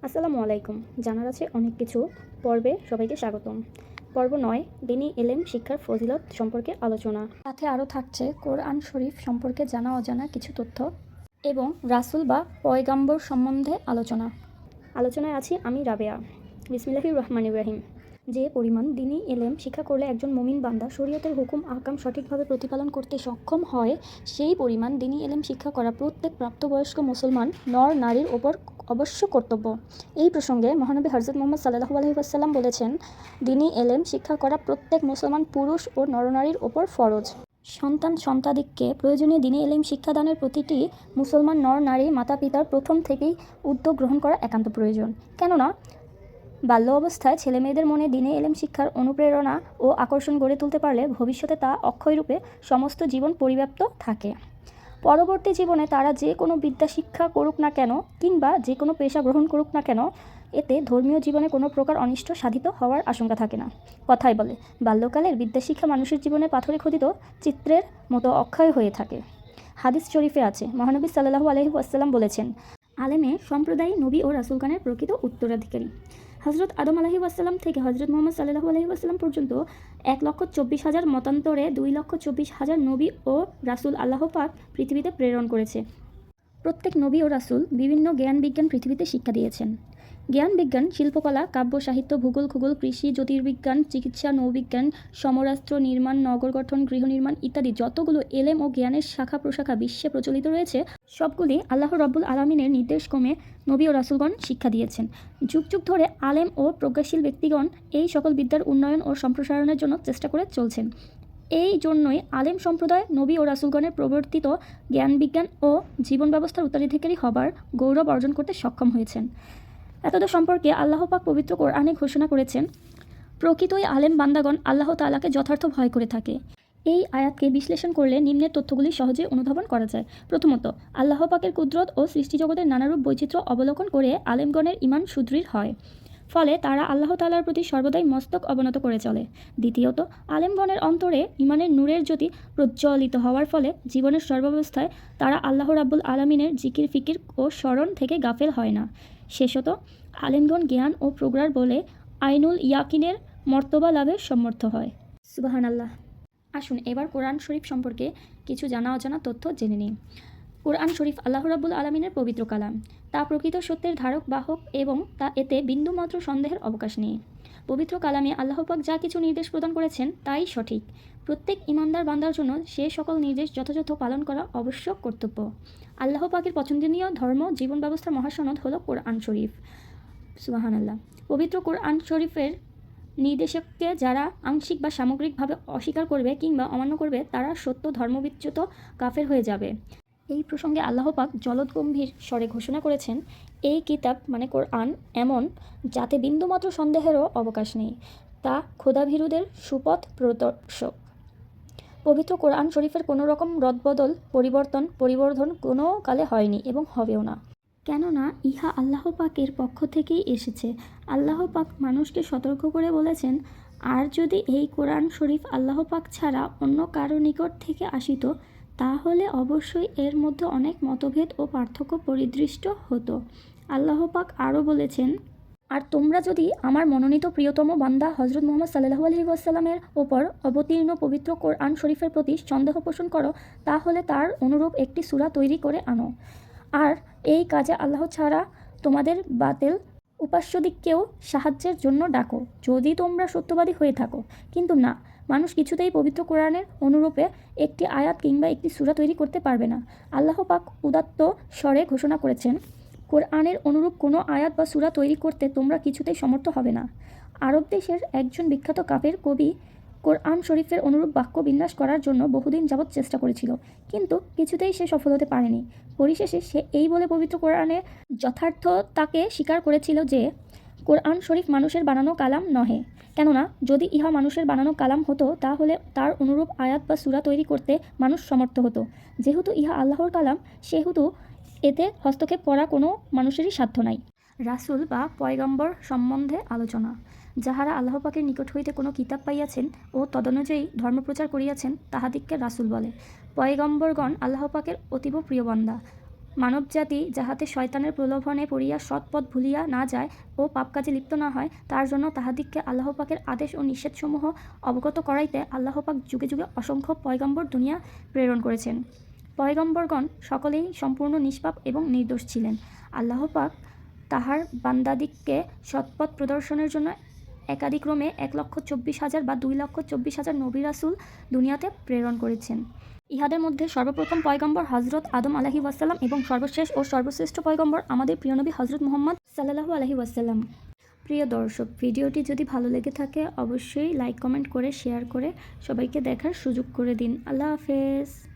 আসসালামু আলাইকুম। জানার আছে অনেক কিছু পর্বে সবাইকে স্বাগতম। পর্ব ৯ দ্বীনি এলেম শিক্ষার ফজিলত সম্পর্কে আলোচনা। সাথে আরও থাকছে কোরআন শরীফ সম্পর্কে জানা অজানা কিছু তথ্য এবং রাসূল বা পয়গাম্বর সম্বন্ধে আলোচনা। আলোচনায় আছি আমি রাবেয়া। বিসমিল্লাহির রহমানির রহিম। যে পরিমাণ দ্বীনি এলেম শিক্ষা করলে একজন মুমিন বান্দা শরীয়তের হুকুম আহকাম সঠিকভাবে প্রতিপালন করতে সক্ষম হয়, সেই পরিমাণ দ্বীনি এলেম শিক্ষা করা প্রত্যেক প্রাপ্তবয়স্ক মুসলমান নর নারীর ওপর অবশ্য কর্তব্য। এই প্রসঙ্গে মহানবী হযরত মুহাম্মদ সাল্লাল্লাহু আলাইহি ওয়াসাল্লাম বলেছেন, দ্বীনি এলেম শিক্ষা করা প্রত্যেক মুসলমান পুরুষ ও নরনারীর ওপর ফরজ। সন্তানাদিকে প্রয়োজনীয় দ্বীনি এলেম শিক্ষাদানের প্রতিটি মুসলমান নর নারী মাতা পিতার প্রথম থেকেই উদ্যোগ গ্রহণ করা একান্ত প্রয়োজন। কেননা বাল্য অবস্থায় ছেলেমেয়েদের মনে দ্বীনি এলেম শিক্ষার অনুপ্রেরণা ও আকর্ষণ গড়ে তুলতে পারলে ভবিষ্যতে তা অক্ষয়রূপে সমস্ত জীবন পরিব্যাপ্ত থাকে। পরবর্তী জীবনে তারা যে কোনো বিদ্যা শিক্ষা করুক না কেন কিংবা যে কোনো পেশা গ্রহণ করুক না কেন, এতে ধর্মীয় জীবনে কোনো প্রকার অনিষ্ট সাধিত হওয়ার আশঙ্কা থাকে না। কথাই বলে, বাল্যকালের বিদ্যাশিক্ষা মানুষের জীবনে পাথরে খোদিত চিত্রের মতো অক্ষয় হয়ে থাকে। হাদিস শরীফে আছে, মহানবী সাল্লাল্লাহু আলাইহি ওয়াসাল্লাম বলেছেন, আলেমে সম্প্রদায় নবী ও রাসূলগণের প্রকৃত উত্তরাধিকারী। হযরত আদম আলাইহিস সালাম থেকে হযরত মুহাম্মদ সাল্লাল্লাহু আলাইহি ওয়াসাল্লাম পর্যন্ত 1,24,000 মতান্তরে 2,24,000 নবী ও রাসূল আল্লাহ পাক পৃথিবীতে প্রেরণ করেছে। প্রত্যেক নবী ও রাসূল বিভিন্ন জ্ঞান বিজ্ঞান পৃথিবীতে শিক্ষা দিয়েছেন। জ্ঞান বিজ্ঞান, শিল্পকলা, কাব্য সাহিত্য, ভূগোল, খগোল, কৃষি, জ্যোতির্বিজ্ঞান, চিকিৎসা, নৌবিজ্ঞান, সমরাস্ত্র নির্মাণ, নগর গঠন, গৃহ নির্মাণ ইত্যাদি যতগুলো এলেম ও জ্ঞানের শাখা প্রশাখা বিশ্বে প্রচলিত রয়েছে, সবগুলি আল্লাহ রব্বুল আলামিনের নির্দেশক্রমে নবী ও রাসূলগণ শিক্ষা দিয়েছেন। যুগ যুগ ধরে আলেম ও প্রজ্ঞাশীল ব্যক্তিগণ এই সকল বিদ্যার উন্নয়ন ও সম্প্রসারণের জন্য চেষ্টা করে চলছেন। এই জন্যই আলেম সম্প্রদায় নবী ও রাসূলগণের প্রবর্তিত জ্ঞান বিজ্ঞান ও জীবন ব্যবস্থার উত্তরাধিকারী হবার গৌরব অর্জন করতে সক্ষম হয়েছেন। এতদ সম্পর্কে আল্লাহ পাক পবিত্র কোরআনে ঘোষণা করেছেন, প্রকৃতই আলেম বান্দাগণ আল্লাহ তাআলাকে যথার্থ ভয় করে থাকে। এই আয়াতকে বিশ্লেষণ করলে নিম্নের তথ্যগুলি সহজে অনুধাবন করা যায়। প্রথমত, আল্লাহ পাকের কুদরত ও সৃষ্টিজগতের নানারূপ বৈচিত্র্য অবলোকন করে আলেমগণের ঈমান সুদৃঢ় হয়, ফলে তারা আল্লাহ তাআলার প্রতি সর্বদাই মস্তক অবনত করে চলে। দ্বিতীয়ত, আলেমগণের অন্তরে ঈমানের নূরের জ্যোতি প্রজ্বলিত হওয়ার ফলে জীবনের সর্বাবস্থায় তারা আল্লাহ রাব্বুল আলামিনের জিকির ফিকির ও স্মরণ থেকে গাফেল হয় না। শেষত, আলেমগণ জ্ঞান ও প্রজ্ঞার বলে আইনুল ইয়াকিনের মর্তবা লাভে সমর্থ হয়। সুবহানাল্লাহ। আসুন এবার কোরআন শরীফ সম্পর্কে কিছু জানা অজানা তথ্য জেনে নিই। কোরআন শরীফ আল্লাহ রাব্বুল আলামিনের পবিত্র কালাম। তা প্রকৃত সত্যের ধারক বাহক এবং এতে বিন্দুমাত্র সন্দেহের অবকাশ নেই। পবিত্র কালামে আল্লাহ পাক যা কিছু নির্দেশ প্রদান করেছেন তাই সঠিক। প্রত্যেক ঈমানদার বান্দার জন্য সে সকল নির্দেশ যথাযথ পালন করা আবশ্যক কর্তব্য। আল্লাহ পাকের পছন্দনীয় ধর্ম জীবন ব্যবস্থার মহাসনদ হলো কোরআন শরীফ। সুবহানাল্লাহ। পবিত্র কোরআন শরীফের নির্দেশককে যারা আংশিক বা সামগ্রিকভাবে অস্বীকার করবে কিংবা অমান্য করবে, তারা সত্য ধর্মবিচ্যুত কাফের হয়ে যাবে। এই প্রসঙ্গে আল্লাহ পাক জলদগম্ভীর স্বরে ঘোষণা করেছেন, এই কিতাব মানে কোরআন এমন, যাতে বিন্দুমাত্র সন্দেহেরও অবকাশ নেই। তা খোদাভীরুদের সুপথ প্রদর্শক। পবিত্র কোরআন শরীফের কোনো রকম রদবদল পরিবর্ধন কোনো কালে হয়নি এবং হবেও না। কেননা ইহা আল্লাহ পাকের পক্ষ থেকেই এসেছে। আল্লাহ পাক মানুষকে সতর্ক করে বলেছেন, আর যদি এই কোরআন শরীফ আল্লাহ পাক ছাড়া অন্য কারো নিকট থেকে আসিত, তাহলে অবশ্যই এর মধ্যে অনেক মতভেদ ও পার্থক্য পরিদৃষ্ট হতো। আল্লাহ পাক আরও বলেছেন, আর তোমরা যদি আমার মনোনীত প্রিয়তম বান্দা হযরত মুহাম্মদ সাল্লাল্লাহু আলাইহি ওয়াসাল্লামের ওপর অবতীর্ণ পবিত্র কোরআন শরীফের প্রতি সন্দেহ পোষণ করো, তাহলে তার অনুরূপ একটি সূরা তৈরি করে আনো। আর এই কাজে আল্লাহ ছাড়া তোমাদের বাতিল উপাস্যদিগকেও সাহায্যের জন্য ডাকো, যদি তোমরা সত্যবাদী হয়ে থাকো। কিন্তু না, মানুষ কিছুতেই পবিত্র কোরআনের অনুরূপে একটি আয়াত কিংবা একটি সূরা তৈরি করতে পারবে না। আল্লাহ পাক উদাত্ত স্বরে ঘোষণা করেছেন, কোরআনের অনুরূপ কোনো আয়াত বা সূরা তৈরি করতে তোমরা কিছুতেই সমর্থ হবে না। আরব দেশের একজন বিখ্যাত কাফের কবি কোরআন শরীফের অনুরূপ বাক্য বিন্যাস করার জন্য বহুদিন যাবৎ চেষ্টা করেছিল, কিন্তু কিছুতেই সে সফল হতে পারেনি। পরিশেষে সে এই বলে পবিত্র কোরআনের যথার্থতাকে স্বীকার করেছিল যে, কোরআন শরীফ মানুষের বানানো কালাম নহে। কেননা যদি ইহা মানুষের বানানো কালাম হতো, তাহলে তার অনুরূপ আয়াত বা সূরা তৈরি করতে মানুষ সমর্থ হতো। যেহেতু ইহা আল্লাহর কালাম, সেহেতু এতে হস্তক্ষেপ করা কোনো মানুষেরই সাধ্য নাই। রাসূল বা পয়গম্বর সম্বন্ধে আলোচনা। যাহারা আল্লাহ পাকের নিকট হইতে কোনো কিতাব পাইয়াছেন ও তদনুযায়ী ধর্মপ্রচার করিয়াছেন, তাহাদিগকে রাসূল বলে। পয়গম্বরগণ আল্লাহ পাকের অতীব প্রিয় বান্দা। মানবজাতি যাহাতে শয়তানের প্রলোভনে পড়িয়া সৎ পথ ভুলিয়া না যায় ও পাপ কাজে লিপ্ত না হয়, তার জন্য তাহাদিগকে আল্লাহ পাকের আদেশ ও নিষেধসমূহ অবগত করাইতে আল্লাহ পাক যুগে যুগে অসংখ্য পয়গম্বর দুনিয়া প্রেরণ করেছেন। পয়গম্বরগণ সকলেই সম্পূর্ণ নিষ্পাপ এবং নির্দোষ ছিলেন। আল্লাহ পাক তাহার বান্দাদিগকে সৎপথ প্রদর্শনের জন্য একাদিক্রমে 1,24,000 বা 2,24,000 নবী রাসূল দুনিয়াতে প্রেরণ করেছেন। ইহাদের মধ্যে সর্বপ্রথম পয়গম্বর হজরত আদম আলাইহি ওয়াসাল্লাম এবং সর্বশেষ ও সর্বশ্রেষ্ঠ পয়গম্বর আমাদের প্রিয় নবী হজরত মুহাম্মদ সাল্লাল্লাহু আলাইহি ওয়াসাল্লাম। প্রিয় দর্শক, ভিডিওটি যদি ভালো লেগে থাকে অবশ্যই লাইক কমেন্ট করে শেয়ার করে সবাইকে দেখার সুযোগ করে দিন। আল্লাহ হাফেজ।